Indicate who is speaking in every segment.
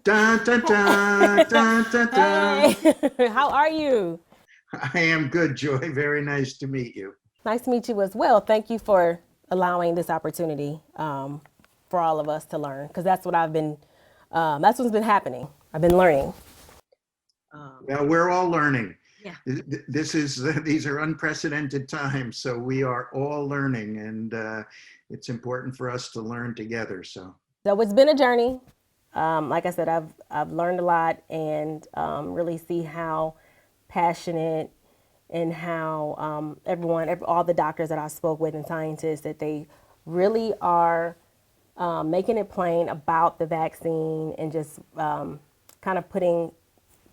Speaker 1: Dun, dun, dun, dun, dun, dun.
Speaker 2: Hey, how are you?
Speaker 1: I am good, Joy. Very nice to meet you.
Speaker 2: Nice to meet you as well. Thank you for allowing this opportunity for all of us to learn, because that's what's been happening. I've been learning.
Speaker 1: Well, we're all learning.
Speaker 2: Yeah.
Speaker 1: This is these are unprecedented times, so we are all learning, and it's important for us to learn together. So,
Speaker 2: So it's been a journey. Like I said, I've learned a lot and really see how passionate and how all the doctors that I spoke with and scientists that they really are making it plain about the vaccine and just kind of putting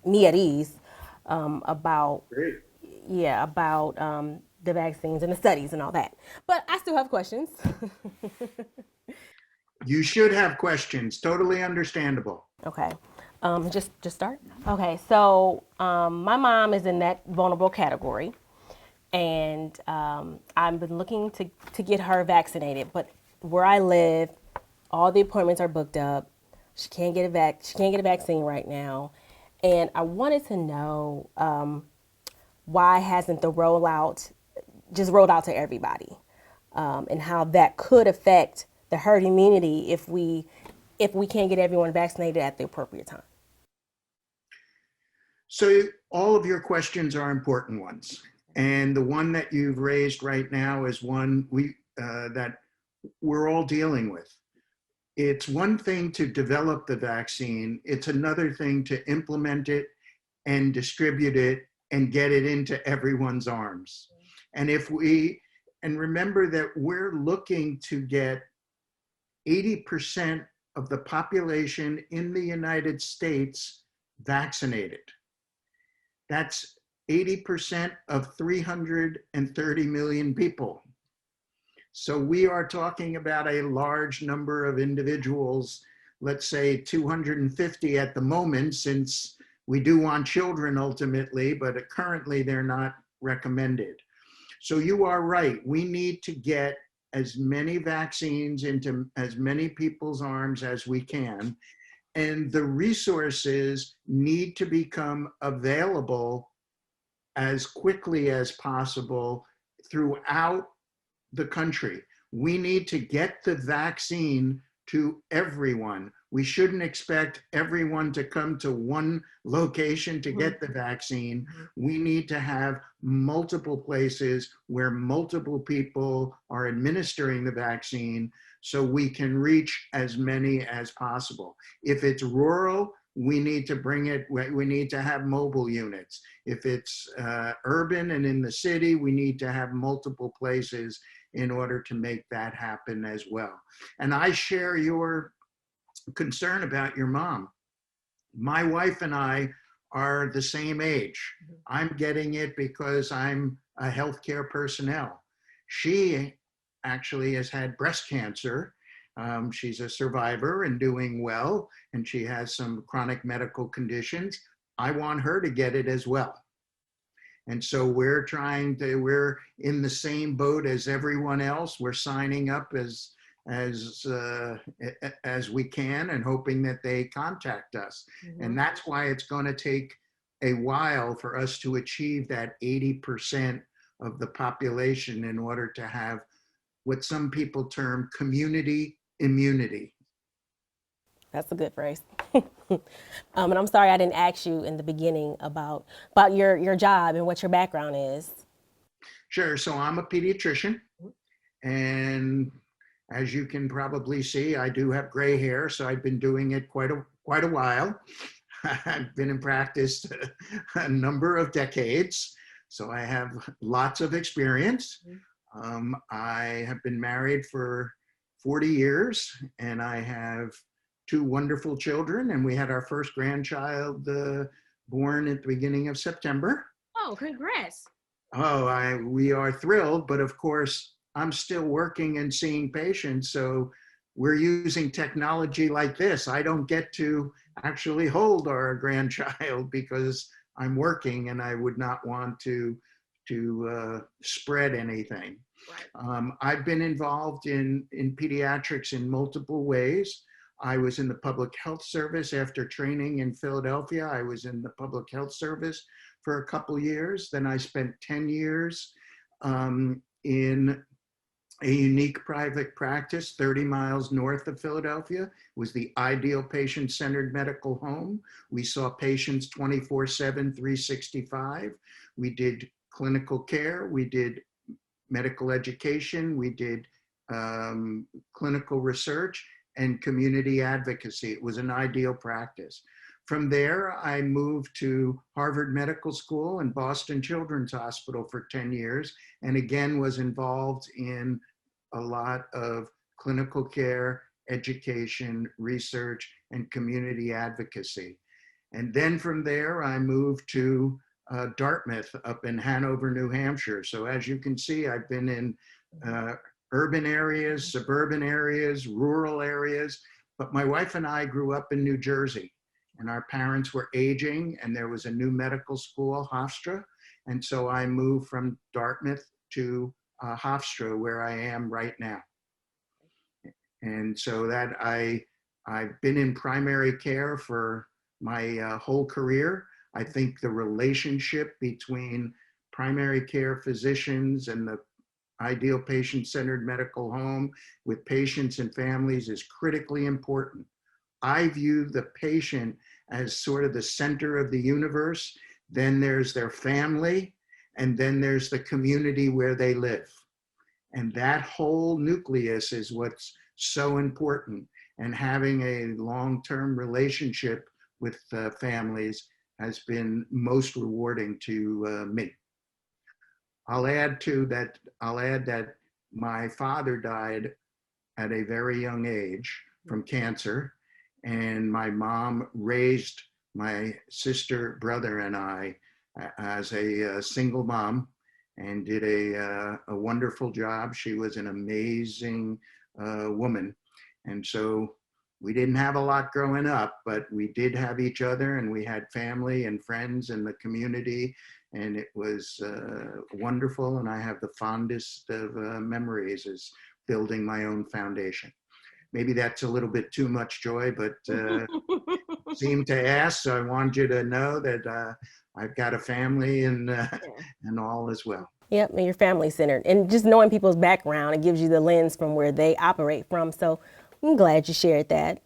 Speaker 2: me at ease about
Speaker 1: great.
Speaker 2: the vaccines and the studies and all that. But I still have questions.
Speaker 1: You should have questions. Totally understandable.
Speaker 2: Okay. Just start. Okay. So my mom is in that vulnerable category, and I've been looking to get her vaccinated. But where I live, all the appointments are booked up. She can't get a She can't get a vaccine right now, and I wanted to know why hasn't the rollout just rolled out to everybody, and how that could affect the herd immunity if we can't get everyone vaccinated at the appropriate time.
Speaker 1: So, all of your questions are important ones, and the one that you've raised right now is one that we're all dealing with. It's one thing to develop the vaccine, it's another thing to implement it and distribute it and get it into everyone's arms. And if we, and remember that we're looking to get 80% of the population in the United States vaccinated. That's 80% of 330 million people. So we are talking about a large number of individuals, let's say 250 at the moment, since we do want children ultimately, but currently they're not recommended. So you are right. We need to get as many vaccines into as many people's arms as we can. And the resources need to become available as quickly as possible throughout the country. We need to get the vaccine to everyone. We shouldn't expect everyone to come to one location to get the vaccine. We need to have multiple places where multiple people are administering the vaccine so we can reach as many as possible. If it's rural, we need to bring it, we need to have mobile units. If it's urban and in the city, we need to have multiple places in order to make that happen as well. And I share your concern about your mom. My wife and I are the same age. I'm getting it because I'm a healthcare personnel. She actually has had breast cancer. She's a survivor and doing well, and she has some chronic medical conditions. I want her to get it as well. And so we're in the same boat as everyone else. We're signing up as we can and hoping that they contact us. Mm-hmm. And that's why it's going to take a while for us to achieve that 80% of the population in order to have what some people term community immunity.
Speaker 2: That's a good phrase. And I'm sorry I didn't ask you in the beginning about your job and what your background is.
Speaker 1: Sure. So I'm a pediatrician, and as you can probably see, I do have gray hair, so I've been doing it quite a while. I've been in practice a number of decades, so I have lots of experience. I have been married for 40 years, and I have two wonderful children, and we had our first grandchild born at the beginning of September.
Speaker 3: Oh, congrats.
Speaker 1: We are thrilled, but of course, I'm still working and seeing patients, so we're using technology like this. I don't get to actually hold our grandchild because I'm working and I would not want to spread anything.
Speaker 3: Right.
Speaker 1: I've been involved in pediatrics in multiple ways. I was in the public health service after training in Philadelphia. I was in the public health service for a couple years. Then I spent 10 years in a unique private practice 30 miles north of Philadelphia. It was the ideal patient-centered medical home. We saw patients 24/7, 365. We did clinical care. We did medical education. We did clinical research and community advocacy. It was an ideal practice. From there, I moved to Harvard Medical School and Boston Children's Hospital for 10 years, and again was involved in a lot of clinical care, education, research, and community advocacy. And then from there, I moved to Dartmouth up in Hanover, New Hampshire. So as you can see, I've been in urban areas, suburban areas, rural areas, but my wife and I grew up in New Jersey. And our parents were aging, and there was a new medical school, Hofstra. And so I moved from Dartmouth to Hofstra, where I am right now. And so that I've been in primary care for my whole career. I think the relationship between primary care physicians and the ideal patient-centered medical home with patients and families is critically important. I view the patient as sort of the center of the universe. Then there's their family, and then there's the community where they live. And that whole nucleus is what's so important. And having a long-term relationship with families has been most rewarding to me. I'll add that my father died at a very young age from cancer. And my mom raised my sister, brother, and I as a single mom and did a wonderful job. She was an amazing woman. And so we didn't have a lot growing up, but we did have each other, and we had family and friends in the community. And it was wonderful. And I have the fondest of memories as building my own foundation. Maybe that's a little bit too much, Joy, but seemed to ask, so I want you to know that I've got a family and all as well.
Speaker 2: Yep, and you're family centered. And just knowing people's background, it gives you the lens from where they operate from. So I'm glad you shared that.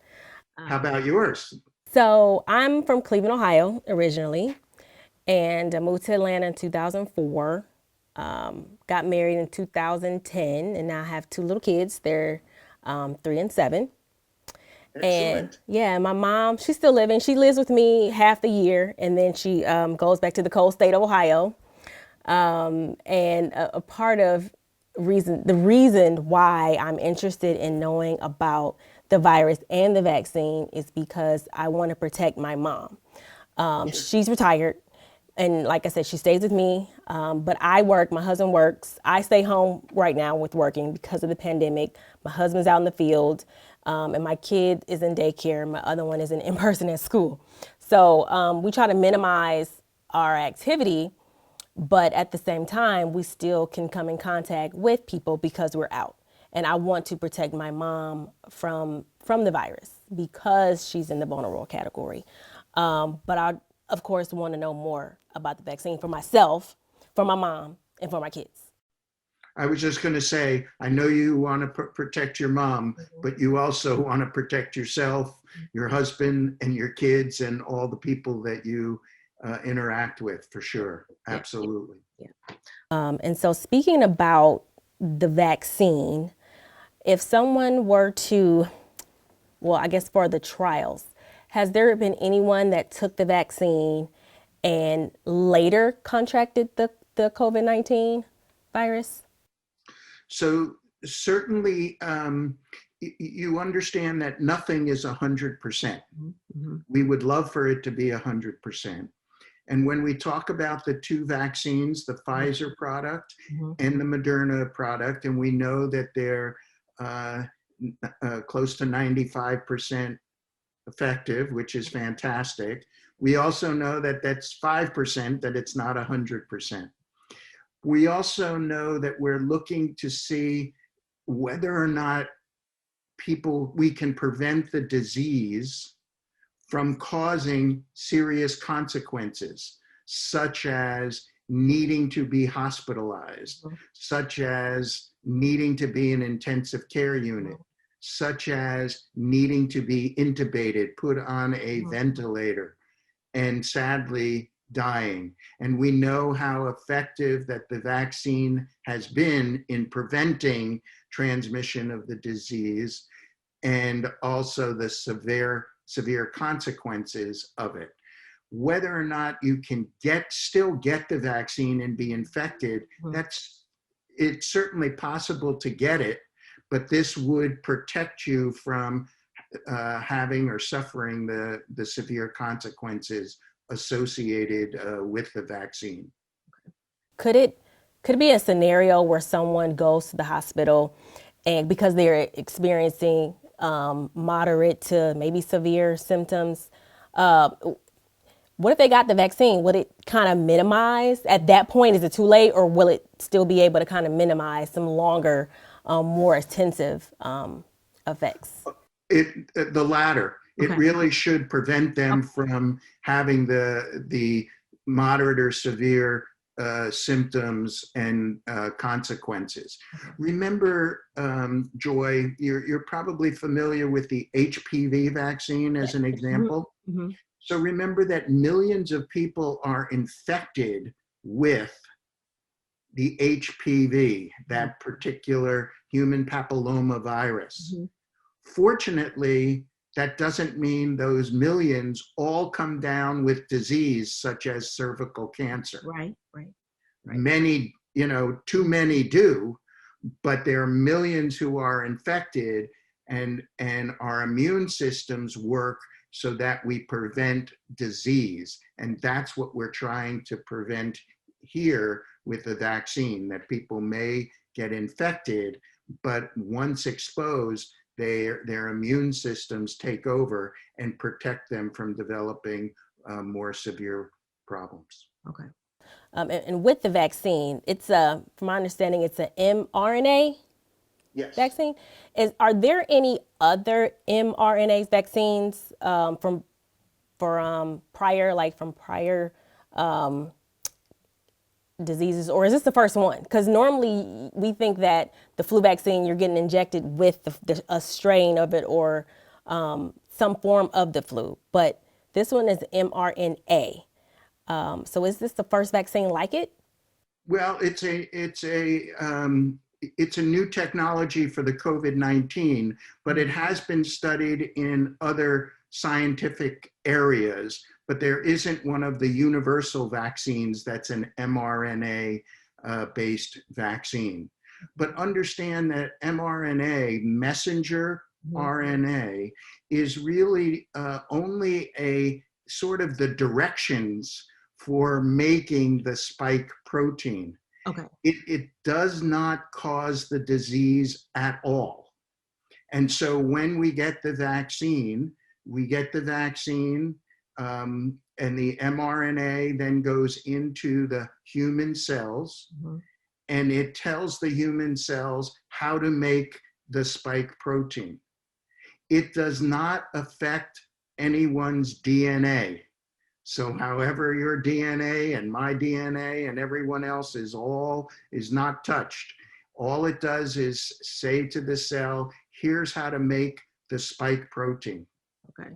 Speaker 1: How about yours?
Speaker 2: So I'm from Cleveland, Ohio, originally, and I moved to Atlanta in 2004. Got married in 2010, and now I have two little kids. They're 3 and 7.
Speaker 1: Excellent.
Speaker 2: And yeah, my mom, she's still living. She lives with me half the year, and then she goes back to the cold state of Ohio. And a part of the reason why I'm interested in knowing about the virus and the vaccine is because I want to protect my mom. She's retired. And like I said, she stays with me, but I work, my husband works. I stay home right now with working because of the pandemic. My husband's out in the field, and my kid is in daycare. My other one is in person at school. So we try to minimize our activity, but at the same time, we still can come in contact with people because we're out. And I want to protect my mom from the virus because she's in the vulnerable category. But I, of course, want to know more about the vaccine for myself, for my mom, and for my kids.
Speaker 1: I was just going to say, I know you want to protect your mom, but you also want to protect yourself, your husband, and your kids, and all the people that you interact with, for sure. Absolutely.
Speaker 2: Yeah. And so speaking about the vaccine, if someone were to, well, I guess for the trials, has there been anyone that took the vaccine and later contracted the COVID-19 virus?
Speaker 1: So certainly you understand that nothing is 100%. Mm-hmm. We would love for it to be 100%. And when we talk about the two vaccines, the Pfizer product and the Moderna product, and we know that they're close to 95% effective, which is fantastic. We also know that that's 5%, that it's not 100%. We also know that we're looking to see whether or not we can prevent the disease from causing serious consequences, such as needing to be hospitalized, such as needing to be in intensive care unit, such as needing to be intubated, put on a ventilator, and sadly dying. And we know how effective that the vaccine has been in preventing transmission of the disease and also the severe consequences of it. Whether or not you can still get the vaccine and be infected, it's certainly possible to get it, but this would protect you from having or suffering the severe consequences associated with the vaccine.
Speaker 2: Could it be a scenario where someone goes to the hospital and because they're experiencing moderate to maybe severe symptoms, what if they got the vaccine? Would it kind of minimize at that point? Is it too late, or will it still be able to kind of minimize some longer, more intensive effects?
Speaker 1: The latter. It really should prevent them from having the moderate or severe symptoms and consequences. Remember, Joy, you're probably familiar with the HPV vaccine as an example. So remember that millions of people are infected with the HPV, that particular human papilloma virus. Fortunately, that doesn't mean those millions all come down with disease such as cervical cancer.
Speaker 2: Right.
Speaker 1: Many, too many do, but there are millions who are infected, and our immune systems work so that we prevent disease. And that's what we're trying to prevent here with the vaccine, that people may get infected, but once exposed, their immune systems take over and protect them from developing more severe problems.
Speaker 2: Okay. And with the vaccine, it's from my understanding, it's an mRNA vaccine. Are there any other mRNA vaccines from prior diseases, or is this the first one? Because normally we think that the flu vaccine, you're getting injected with a strain of it or some form of the flu, but this one is mRNA. So is this the first vaccine like it?
Speaker 1: Well, it's a new technology for the COVID-19, but it has been studied in other scientific areas, but there isn't one of the universal vaccines that's an mRNA based vaccine. But understand that mRNA, messenger RNA, is really only a sort of the directions for making the spike protein.
Speaker 2: Okay.
Speaker 1: It does not cause the disease at all. And so when we get the vaccine, and the mRNA then goes into the human cells, and it tells the human cells how to make the spike protein. It does not affect anyone's DNA. So however your DNA and my DNA and everyone else is not touched. All it does is say to the cell, here's how to make the spike protein.
Speaker 2: Okay.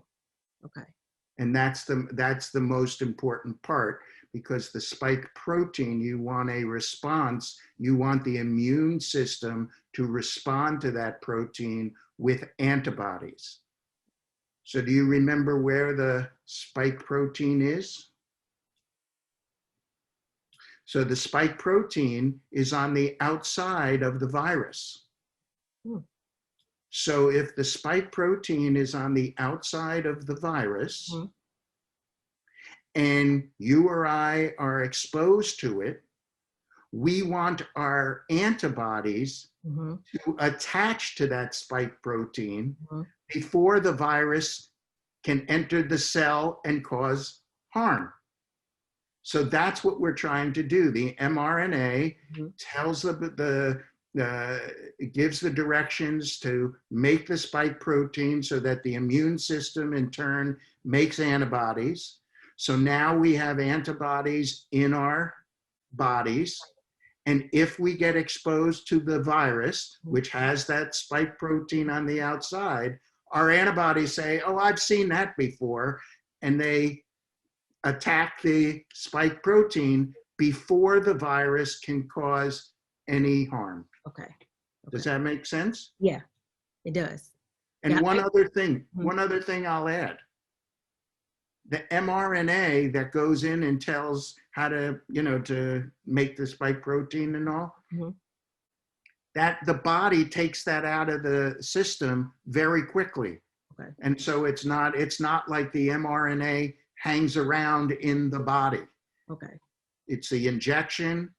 Speaker 1: And that's the most important part, because the spike protein, you want a response, you want the immune system to respond to that protein with antibodies. So do you remember where the spike protein is? So the spike protein is on the outside of the virus. So if the spike protein is on the outside of the virus, and you or I are exposed to it, we want our antibodies to attach to that spike protein before the virus can enter the cell and cause harm. So that's what we're trying to do. The mRNA tells the it gives the directions to make the spike protein so that the immune system in turn makes antibodies. So now we have antibodies in our bodies. And if we get exposed to the virus, which has that spike protein on the outside, our antibodies say, oh, I've seen that before. And they attack the spike protein before the virus can cause any harm.
Speaker 2: Okay.
Speaker 1: Does that make sense?
Speaker 2: Yeah, it does.
Speaker 1: And
Speaker 2: Yeah,
Speaker 1: one other thing I'll add. The mRNA that goes in and tells how to, to make the spike protein and all, that the body takes that out of the system very quickly.
Speaker 2: Okay.
Speaker 1: And so it's not like the mRNA hangs around in the body.
Speaker 2: Okay.
Speaker 1: It's the injection,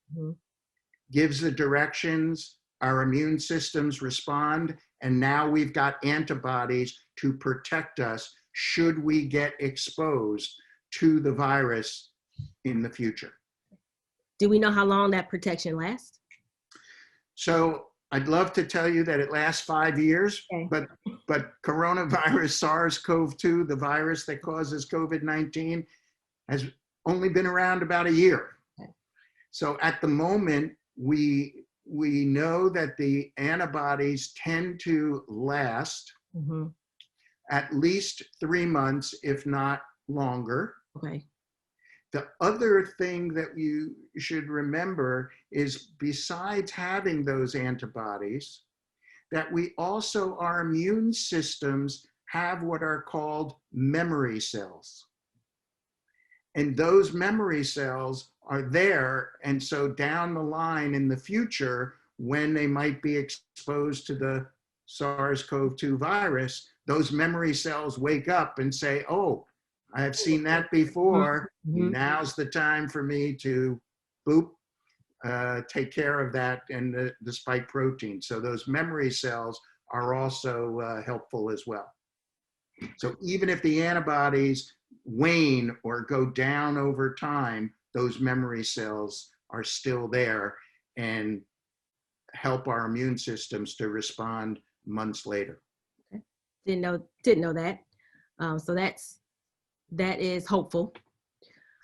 Speaker 1: gives the directions, our immune systems respond, and now we've got antibodies to protect us should we get exposed to the virus in the future.
Speaker 2: Do we know how long that protection lasts?
Speaker 1: So I'd love to tell you that it lasts 5 years,
Speaker 2: Okay.
Speaker 1: but coronavirus SARS-CoV-2, the virus that causes COVID-19, has only been around about a year.
Speaker 2: Okay.
Speaker 1: So at the moment, we know that the antibodies tend to last at least 3 months, if not longer.
Speaker 2: Okay.
Speaker 1: The other thing that you should remember is, besides having those antibodies, that we also, our immune systems have what are called memory cells. And those memory cells are there. And so down the line in the future, when they might be exposed to the SARS-CoV-2 virus, those memory cells wake up and say, oh, I have seen that before. Now's the time for me to take care of that and the spike protein. So those memory cells are also helpful as well. So even if the antibodies wane or go down over time, those memory cells are still there and help our immune systems to respond months later.
Speaker 2: Okay. Didn't know that. So that is hopeful.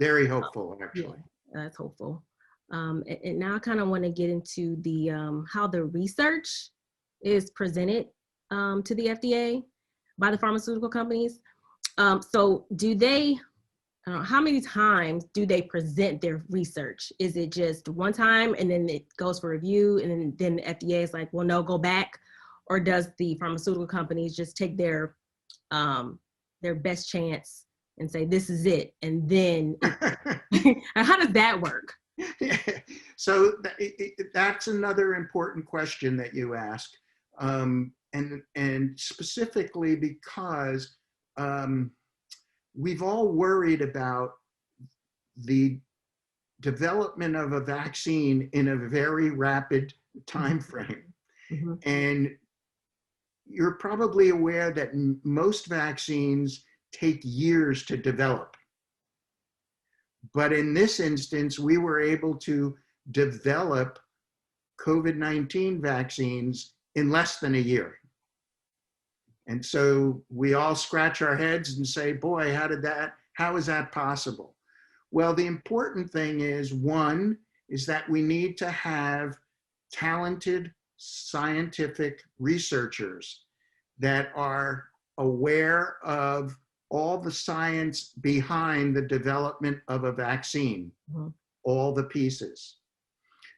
Speaker 1: Very hopeful, actually.
Speaker 2: Yeah, that's hopeful. And now I kind of want to get into the how the research is presented to the FDA by the pharmaceutical companies. So do they, how many times do they present their research? Is it just one time and then it goes for review and then the FDA is like, well, no, go back? Or does the pharmaceutical companies just take their best chance and say, this is it? And then, how does that work?
Speaker 1: Yeah. So that's another important question that you ask. And specifically because we've all worried about the development of a vaccine in a very rapid time frame. And you're probably aware that most vaccines take years to develop. But in this instance, we were able to develop COVID-19 vaccines in less than a year. And so we all scratch our heads and say, boy, how is that possible? Well, the important thing is, one, is that we need to have talented scientific researchers that are aware of all the science behind the development of a vaccine, all the pieces.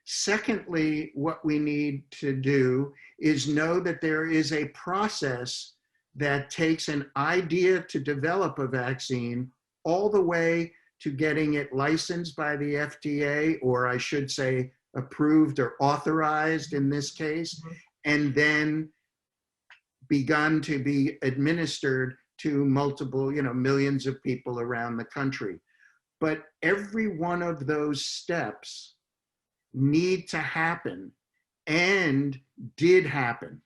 Speaker 1: Secondly, what we need to do is know that there is a process that takes an idea to develop a vaccine all the way to getting it licensed by the FDA, or I should say approved or authorized in this case, and then begun to be administered to multiple, millions of people around the country. But every one of those steps need to happen and did happen.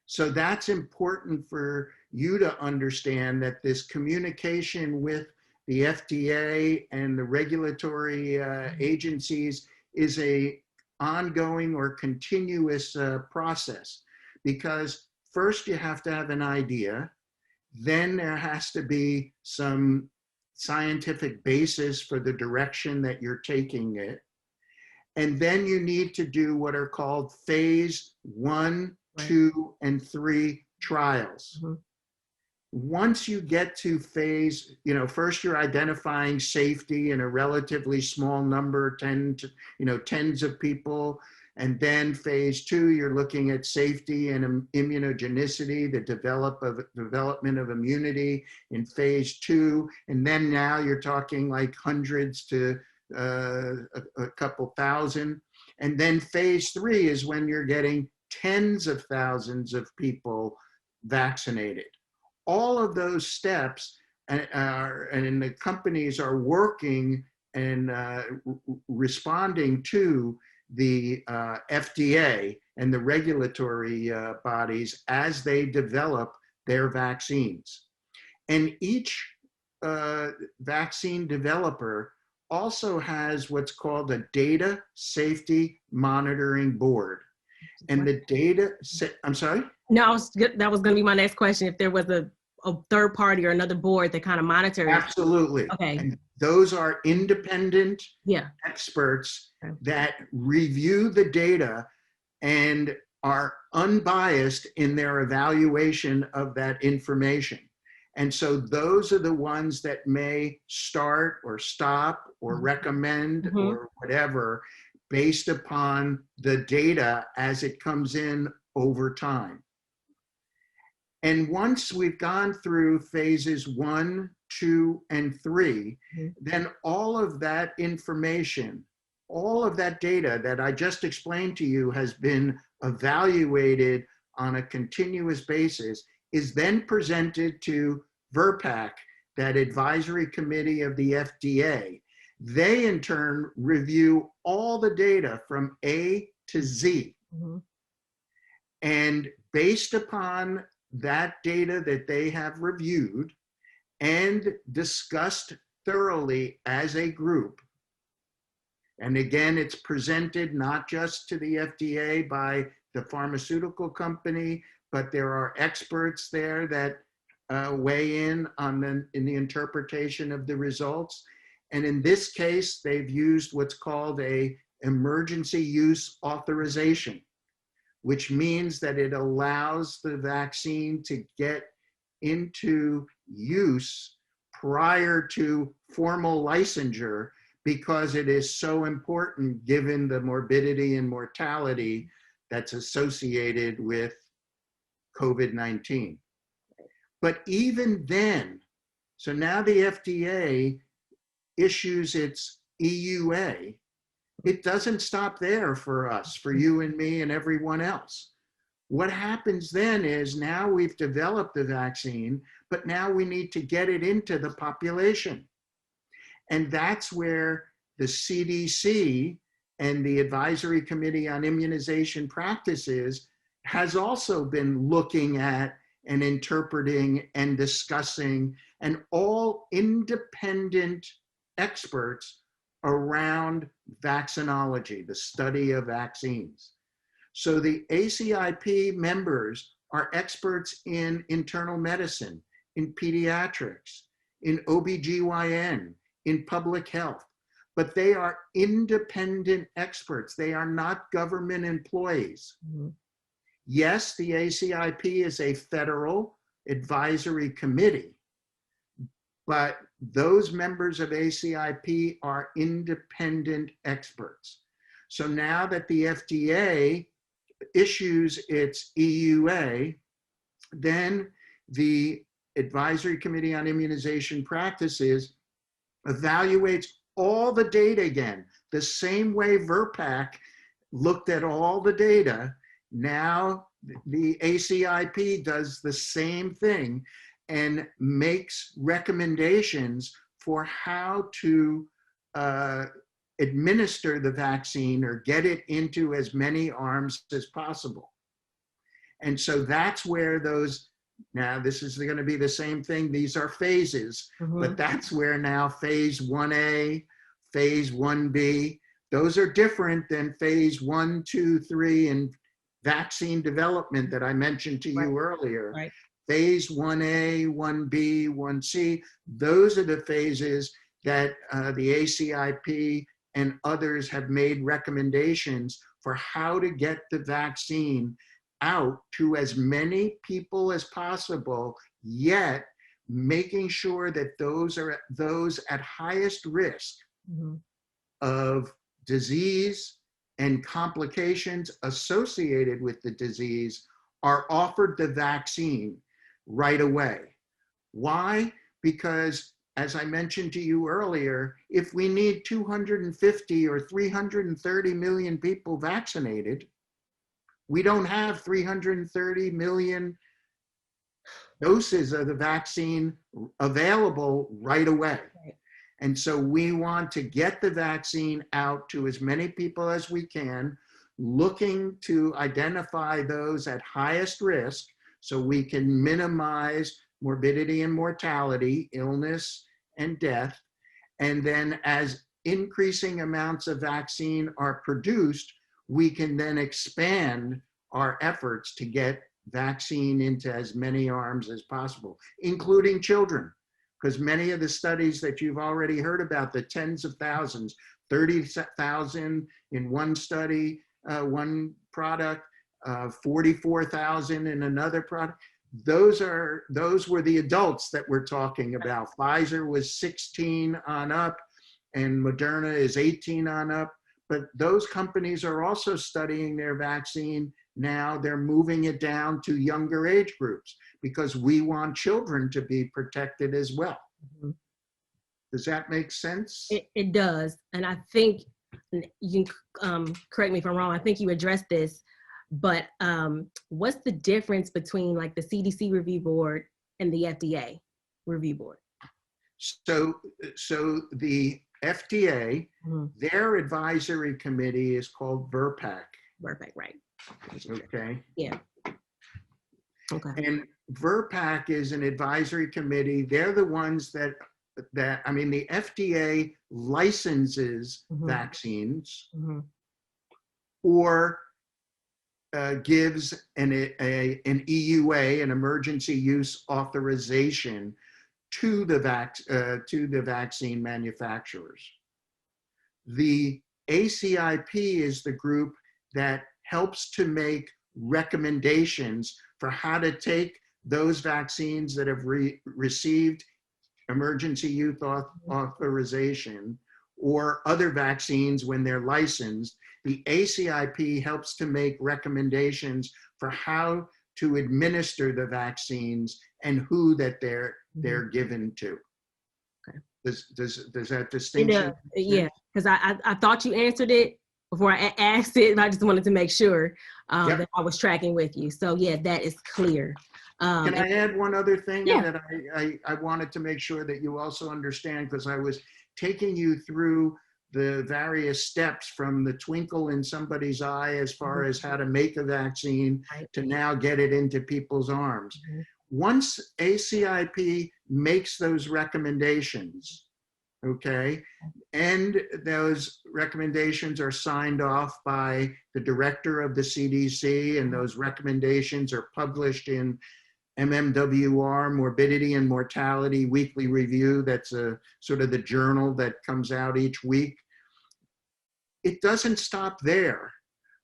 Speaker 1: So that's important for you to understand, that this communication with the FDA and the regulatory agencies is a ongoing or continuous process, because first you have to have an idea, then there has to be some scientific basis for the direction that you're taking it. And then you need to do what are called phase 1, 2, and 3 trials. Once you get to phase, first you're identifying safety in a relatively small number, tens of people. And then phase 2, you're looking at safety and immunogenicity, the development of immunity in phase 2. And then now you're talking like hundreds to a couple thousand. And then phase 3 is when you're getting tens of thousands of people vaccinated. All of those steps, and the companies are working and responding to the FDA and the regulatory bodies as they develop their vaccines. And each vaccine developer also has what's called a data safety monitoring board. And the data, I'm sorry?
Speaker 2: No, that was going to be my next question. If there was a third party or another board that kind of monitors.
Speaker 1: Absolutely.
Speaker 2: Okay.
Speaker 1: And those are independent experts that review the data and are unbiased in their evaluation of that information. And so those are the ones that may start or stop or recommend or whatever based upon the data as it comes in over time. And once we've gone through phases 1, 2, and 3, then all of that information, all of that data that I just explained to you has been evaluated on a continuous basis, is then presented to VRBPAC, that advisory committee of the FDA. They in turn review all the data from A to Z. And based upon that data that they have reviewed and discussed thoroughly as a group, and again, it's presented not just to the FDA by the pharmaceutical company, but there are experts there that weigh in on in the interpretation of the results. And in this case, they've used what's called a emergency use authorization, which means that it allows the vaccine to get into use prior to formal licensure, because it is so important given the morbidity and mortality that's associated with COVID-19. But even then, so now the FDA issues its EUA, it doesn't stop there for us, for you and me and everyone else. What happens then is now we've developed the vaccine, but now we need to get it into the population. And that's where the CDC and the Advisory Committee on Immunization Practices has also been looking at and interpreting and discussing, and all independent experts around vaccinology, the study of vaccines. So the ACIP members are experts in internal medicine, in pediatrics, in OBGYN, in public health, but they are independent experts. They are not government employees. Yes, the ACIP is a federal advisory committee, but those members of ACIP are independent experts. So now that the FDA issues its EUA, then the Advisory Committee on Immunization Practices evaluates all the data again, the same way VRBPAC looked at all the data. Now the ACIP does the same thing and makes recommendations for how to administer the vaccine or get it into as many arms as possible. And so that's where those, now this is going to be the same thing, these are phases, but that's where now phase 1A, phase 1B, Those are different than phase 1, 2, 3 in vaccine development that I mentioned to you earlier.
Speaker 3: Right.
Speaker 1: Phase 1A, 1B, 1C, those are the phases that the ACIP and others have made recommendations for how to get the vaccine out to as many people as possible, yet making sure that those at highest risk of disease and complications associated with the disease are offered the vaccine right away. Why? Because, as I mentioned to you earlier, if we need 250 or 330 million people vaccinated, we don't have 330 million doses of the vaccine available right away.
Speaker 3: Right.
Speaker 1: And so we want to get the vaccine out to as many people as we can, looking to identify those at highest risk so we can minimize morbidity and mortality, illness and death. And then as increasing amounts of vaccine are produced, we can then expand our efforts to get vaccine into as many arms as possible, including children. Because many of the studies that you've already heard about, the tens of thousands, 30,000 in one study, one product, 44,000 in another product. Those were the adults that we're talking about. Pfizer was 16 on up and Moderna is 18 on up. But those companies are also studying their vaccine now. They're moving it down to younger age groups because we want children to be protected as well.
Speaker 3: Mm-hmm.
Speaker 1: Does that make sense?
Speaker 3: It does. And I think, you can correct me if I'm wrong, I think you addressed this, but what's the difference between like the CDC review board and the FDA review board?
Speaker 1: So the FDA, their advisory committee is called VRBPAC.
Speaker 3: VRBPAC, right.
Speaker 1: Okay.
Speaker 3: Yeah. Okay.
Speaker 1: And VRBPAC is an advisory committee. They're the ones that I mean, the FDA licenses vaccines or gives an EUA, an emergency use authorization, to the vaccine manufacturers. The ACIP is the group that helps to make recommendations for how to take those vaccines that have received emergency use authorization or other vaccines when they're licensed. The ACIP helps to make recommendations for how to administer the vaccines and who that they're given to.
Speaker 3: Okay.
Speaker 1: Does that distinction?
Speaker 3: Yeah, because I thought you answered it before I asked it, and I just wanted to make sure that I was tracking with you. So yeah, that is clear.
Speaker 1: Can I add one other thing that I wanted to make sure that you also understand, because I was taking you through the various steps from the twinkle in somebody's eye as far as how to make a vaccine to now get it into people's arms. Once ACIP makes those recommendations, okay, and those recommendations are signed off by the director of the CDC, and those recommendations are published in MMWR, Morbidity and Mortality Weekly Review. That's a sort of the journal that comes out each week. It doesn't stop there.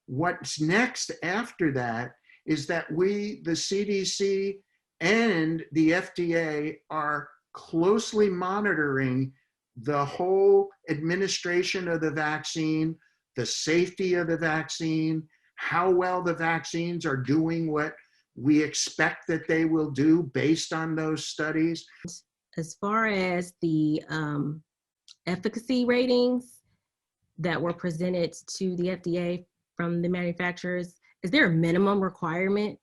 Speaker 1: What's next after that is that we, the CDC and the FDA, are closely monitoring the whole administration of the vaccine, the safety of the vaccine, how well the vaccines are doing what we expect that they will do based on those studies.
Speaker 3: As far as the efficacy ratings that were presented to the FDA from the manufacturers, is there a minimum requirement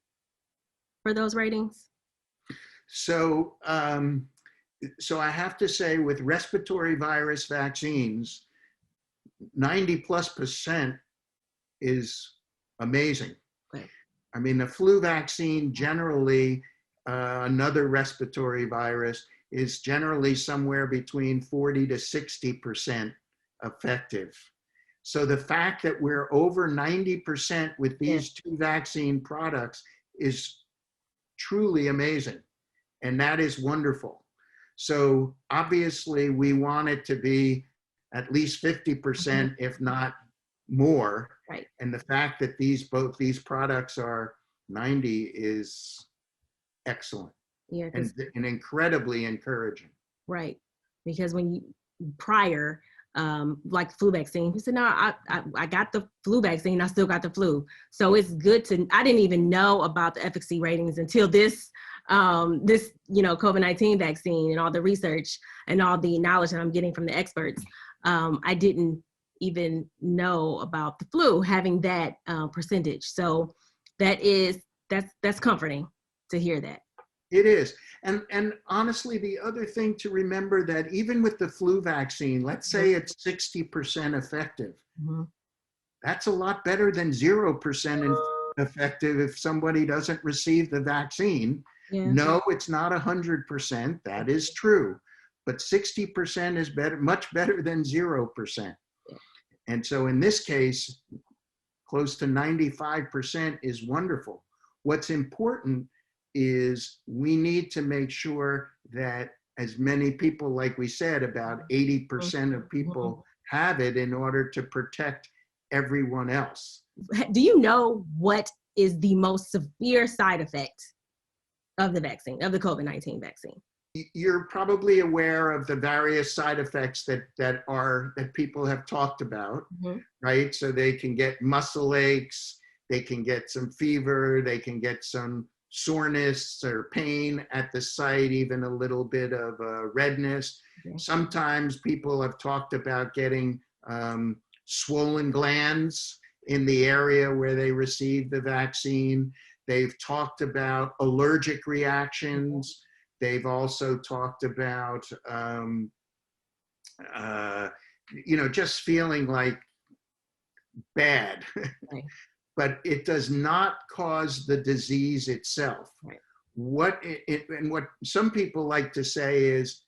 Speaker 3: for those ratings?
Speaker 1: So, so I have to say, with respiratory virus vaccines, 90+% is amazing.
Speaker 3: Right.
Speaker 1: I mean, the flu vaccine generally, another respiratory virus, is generally somewhere between 40 to 60% effective. So the fact that we're over 90% with these two vaccine products is truly amazing. And that is wonderful. So obviously we want it to be at least 50%, if not more.
Speaker 3: Right.
Speaker 1: And the fact that both these products are 90 is excellent.
Speaker 3: Yeah.
Speaker 1: And incredibly encouraging.
Speaker 3: Right. Because when you prior, like flu vaccine, he said, no, I got the flu vaccine. I still got the flu. So it's good I didn't even know about the efficacy ratings until this COVID-19 vaccine and all the research and all the knowledge that I'm getting from the experts. I didn't even know about the flu having that percentage. So that's comforting to hear that.
Speaker 1: It is. And honestly, the other thing to remember that even with the flu vaccine, let's say it's 60% effective.
Speaker 3: Mm-hmm.
Speaker 1: That's a lot better than 0% effective if somebody doesn't receive the vaccine.
Speaker 3: Yeah.
Speaker 1: No, it's not 100%. That is true. But 60% is better, much better than 0%.
Speaker 3: Yeah.
Speaker 1: And so in this case, close to 95% is wonderful. What's important is we need to make sure that as many people, like we said, about 80% of people have it in order to protect everyone else.
Speaker 3: Do you know what is the most severe side effect of the vaccine, of the COVID-19 vaccine?
Speaker 1: You're probably aware of the various side effects that people have talked about, right? So they can get muscle aches, they can get some fever, they can get some soreness or pain at the site, even a little bit of redness. Okay. Sometimes people have talked about getting swollen glands in the area where they received the vaccine. They've talked about allergic reactions. They've also talked about, just feeling like bad. Right. But it does not cause the disease itself. Right. What some people like to say is,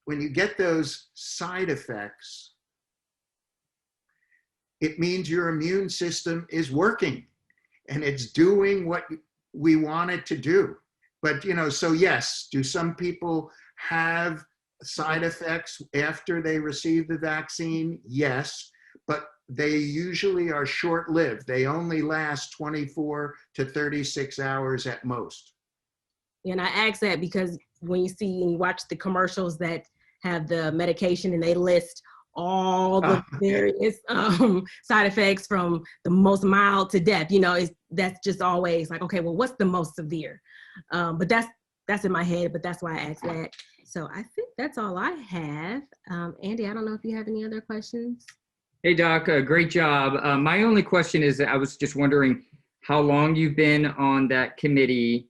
Speaker 1: when you get those side effects, it means your immune system is working and it's doing what we want it to do. But, so yes, do some people have side effects after they receive the vaccine? Yes, but they usually are short-lived. They only last 24 to 36 hours at most.
Speaker 3: And I ask that because when you see and you watch the commercials that have the medication and they list all the various side effects from the most mild to death, that's just always like, okay, well, what's the most severe? But that's in my head, but that's why I asked that. So I think that's all I have. Andy, I don't know if you have any other questions.
Speaker 4: Hey, Doc, great job. My only question is, I was just wondering how long you've been on that committee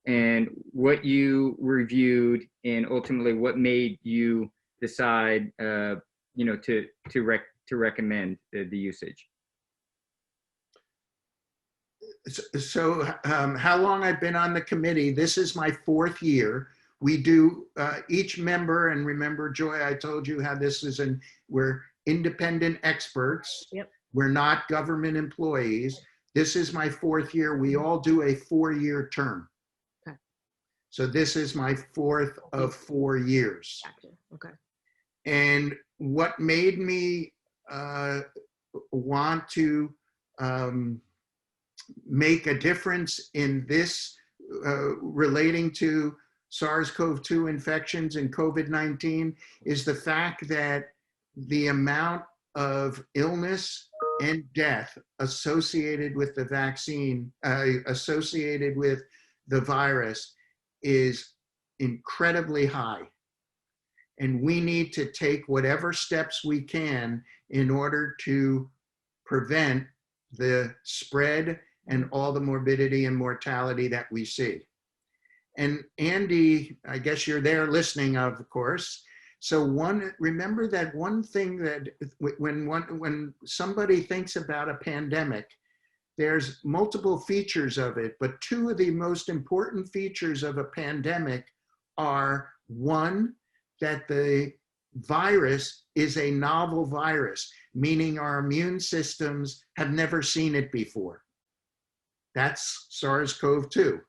Speaker 4: and what you reviewed and ultimately what made you decide, to recommend the usage.
Speaker 1: So how long I've been on the committee, this is my 4th year. We do each member, and remember, Joy, I told you how this is, we're independent experts. Yep. We're not government employees. This is my 4th year. We all do a 4-year term. Okay. So this is my 4th of 4 years.
Speaker 3: Gotcha. Okay.
Speaker 1: And what made me want to make a difference in this relating to SARS-CoV-2 infections and COVID-19 is the fact that the amount of illness and death associated with the vaccine, associated with the virus, is incredibly high. And we need to take whatever steps we can in order to prevent the spread and all the morbidity and mortality that we see. And Andy, I guess you're there listening, of course. So remember that one thing that when somebody thinks about a pandemic, there's multiple features of it, but 2 of the most important features of a pandemic are, one, that the virus is a novel virus, meaning our immune systems have never seen it before. That's SARS-CoV-2.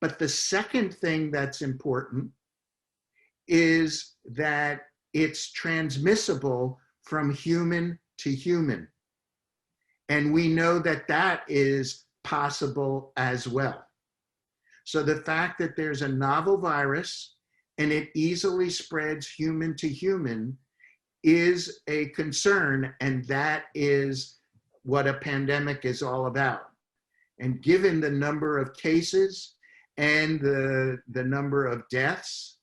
Speaker 1: But the second thing that's important is that it's transmissible from human to human. And we know that that is possible as well. So the fact that there's a novel virus and it easily spreads human to human is a concern, and that is what a pandemic is all about. And given the number of cases and the number of deaths,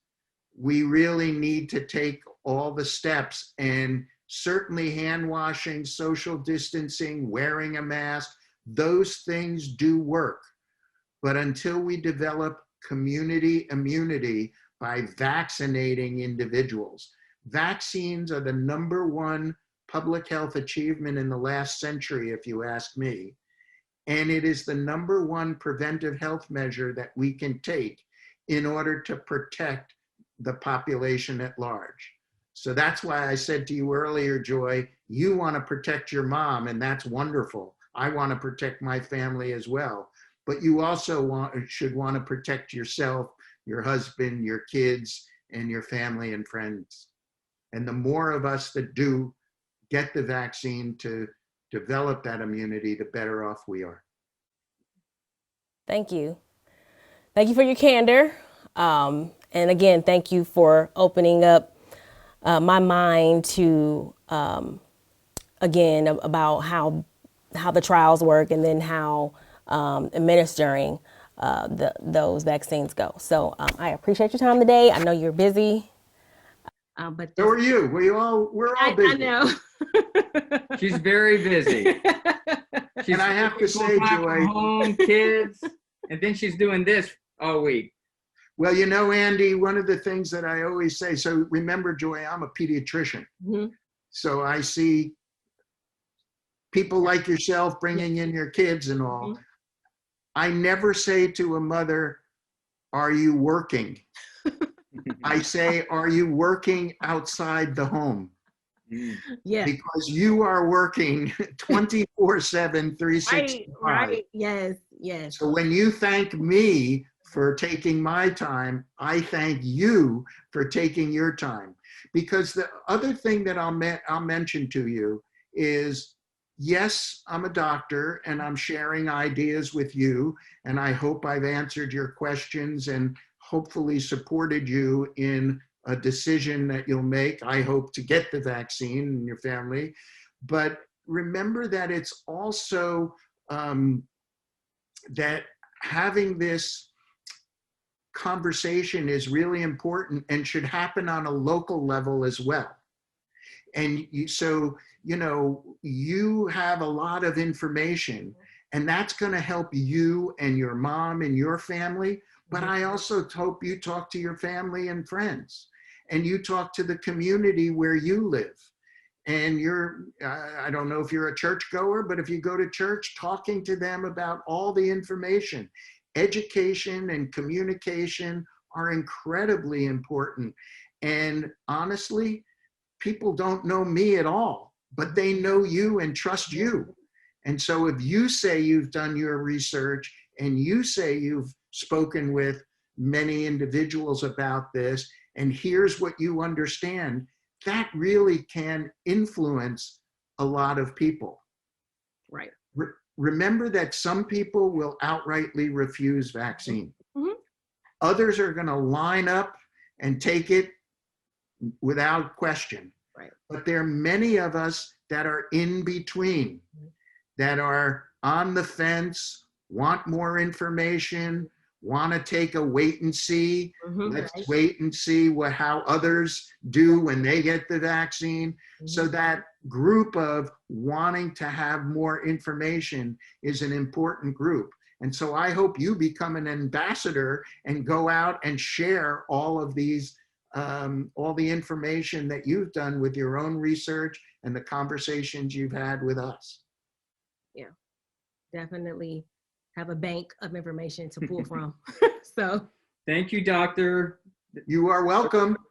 Speaker 1: we really need to take all the steps, and certainly hand washing, social distancing, wearing a mask, those things do work. But until we develop community immunity by vaccinating individuals, vaccines are the #1 public health achievement in the last century, if you ask me. And it is the #1 preventive health measure that we can take in order to protect the population at large. So that's why I said to you earlier, Joy, you want to protect your mom, and that's wonderful. I want to protect my family as well. But you also should want to protect yourself, your husband, your kids, and your family and friends. And the more of us that do get the vaccine to develop that immunity, the better off we are.
Speaker 2: Thank you. Thank you for your candor. And again, thank you for opening up my mind to, again, about how the trials work, and then how administering those vaccines go. So I appreciate your time today. I know you're busy.
Speaker 3: But
Speaker 1: So are you. We're all busy.
Speaker 3: I know.
Speaker 4: She's very busy. She's
Speaker 1: And I have to say,
Speaker 4: full-time
Speaker 1: Joy,
Speaker 4: from home, kids, and then she's doing this all week.
Speaker 1: well, you know, Andy, one of the things that I always say, so remember, Joy, I'm a pediatrician.
Speaker 3: Mhm.
Speaker 1: So I see people like yourself bringing in your kids and all.
Speaker 3: Mhm.
Speaker 1: I never say to a mother, are you working? I say, are you working outside the home?
Speaker 3: Yeah.
Speaker 1: Because you are working 24/7, 365.
Speaker 3: Right. Yes. Yes.
Speaker 1: So when you thank me for taking my time, I thank you for taking your time. Because the other thing that I'll mention to you is, yes, I'm a doctor and I'm sharing ideas with you, and I hope I've answered your questions and hopefully supported you in a decision that you'll make. I hope to get the vaccine in your family. But remember that it's also that having this conversation is really important and should happen on a local level as well. And so, you know, you have a lot of information, and that's going to help you and your mom and your family. But I also hope you talk to your family and friends, and you talk to the community where you live. And I don't know if you're a churchgoer, but if you go to church, talking to them about all the information. Education and communication are incredibly important. And honestly, people don't know me at all, but they know you and trust you. And so if you say you've done your research and you say you've spoken with many individuals about this, and here's what you understand, that really can influence a lot of people.
Speaker 3: Right.
Speaker 1: Remember that some people will outrightly refuse vaccine.
Speaker 3: Mhm.
Speaker 1: Others are going to line up and take it without question.
Speaker 3: Right.
Speaker 1: But there are many of us that are in between, that are on the fence, want more information, want to take a wait and see. Let's wait and see how others do when they get the vaccine. So that group of wanting to have more information is an important group. And so I hope you become an ambassador and go out and share all of these, all the information that you've done with your own research and the conversations you've had with us.
Speaker 3: Yeah, definitely have a bank of information to pull from. So
Speaker 4: Thank you, doctor.
Speaker 1: You are welcome.